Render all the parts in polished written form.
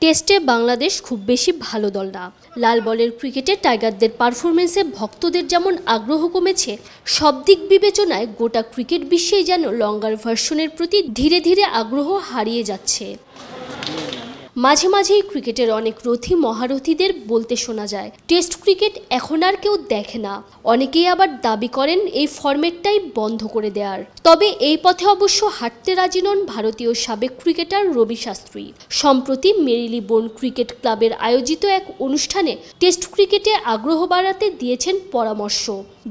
টেস্টে বাংলাদেশ খুব বেশি ভালো দল না। লাল বলের ক্রিকেটে টাইগারদের পারফরমেন্সে ভক্তদের যেমন আগ্রহ কমেছে, সব দিক বিবেচনায় গোটা ক্রিকেট বিশ্বেই যেন লঙ্গার ভার্সনের প্রতি ধীরে ধীরে আগ্রহ হারিয়ে যাচ্ছে। মাঝে মাঝেই ক্রিকেটের অনেক রথী মহারথীদের বলতে শোনা যায়, টেস্ট ক্রিকেট এখন আর কেউ দেখে না। অনেকেই আবার দাবি করেন এই ফরম্যাটটাই বন্ধ করে দেওয়ার। তবে এই পথে অবশ্য হাঁটতে রাজি নন ভারতীয় সাবেক ক্রিকেটার রবি শাস্ত্রী। সম্প্রতি মেরিলিবোন ক্রিকেট ক্লাবের আয়োজিত এক অনুষ্ঠানে টেস্ট ক্রিকেটে আগ্রহ বাড়াতে দিয়েছেন পরামর্শ,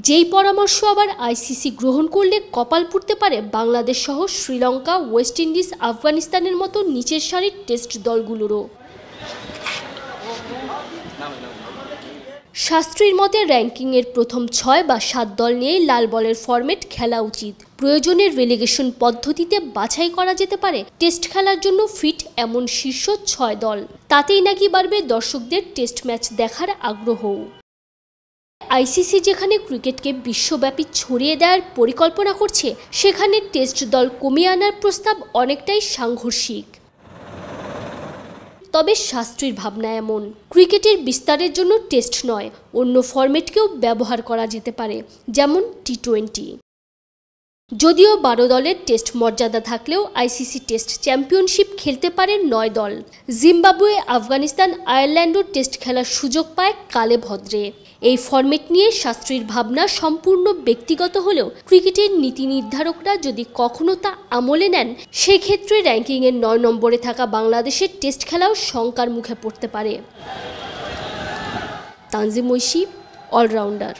যেই পরামর্শ আবার আইসিসি গ্রহণ করলে কপাল পুড়তে পারে বাংলাদেশ সহ শ্রীলঙ্কা, ওয়েস্ট ইন্ডিজ, আফগানিস্তানের মতো নিচের সারির টেস্ট দলগুলোরও। শাস্ত্রীর মতে র্যাঙ্কিংয়ের প্রথম 6 বা 7 দল নিয়েই লাল বলের ফরম্যাট খেলা উচিত। প্রয়োজনের রেলিগেশন পদ্ধতিতে বাছাই করা যেতে পারে টেস্ট খেলার জন্য ফিট এমন শীর্ষ 6 দল। তাতেই নাকি বাড়বে দর্শকদের টেস্ট ম্যাচ দেখার আগ্রহ। আইসিসি যেখানে ক্রিকেটকে বিশ্বব্যাপী ছড়িয়ে দেওয়ার পরিকল্পনা করছে, সেখানে টেস্ট দল কমিয়ে আনার প্রস্তাব অনেকটাই সাংঘর্ষিক। তবে শাস্ত্রীর ভাবনা এমন, ক্রিকেটের বিস্তারের জন্য টেস্ট নয়, অন্য ফরম্যাটকেও ব্যবহার করা যেতে পারে, যেমন টি-20। যদিও 12 দলের টেস্ট মর্যাদা থাকলেও আইসিসি টেস্ট চ্যাম্পিয়নশিপ খেলতে পারে 9 দল। জিম্বাবুয়ে, আফগানিস্তান, আয়ারল্যান্ডও টেস্ট খেলার সুযোগ পায় কালে ভদ্রে। এই ফরম্যাট নিয়ে শাস্ত্রীর ভাবনা সম্পূর্ণ ব্যক্তিগত হলেও ক্রিকেটের নীতি নির্ধারকরা যদি কখনো তা আমলে নেন, সেক্ষেত্রে র্যাঙ্কিংয়ের 9 নম্বরে থাকা বাংলাদেশের টেস্ট খেলাও শঙ্কার মুখে পড়তে পারে। তানজিম ঐশী, অলরাউন্ডার।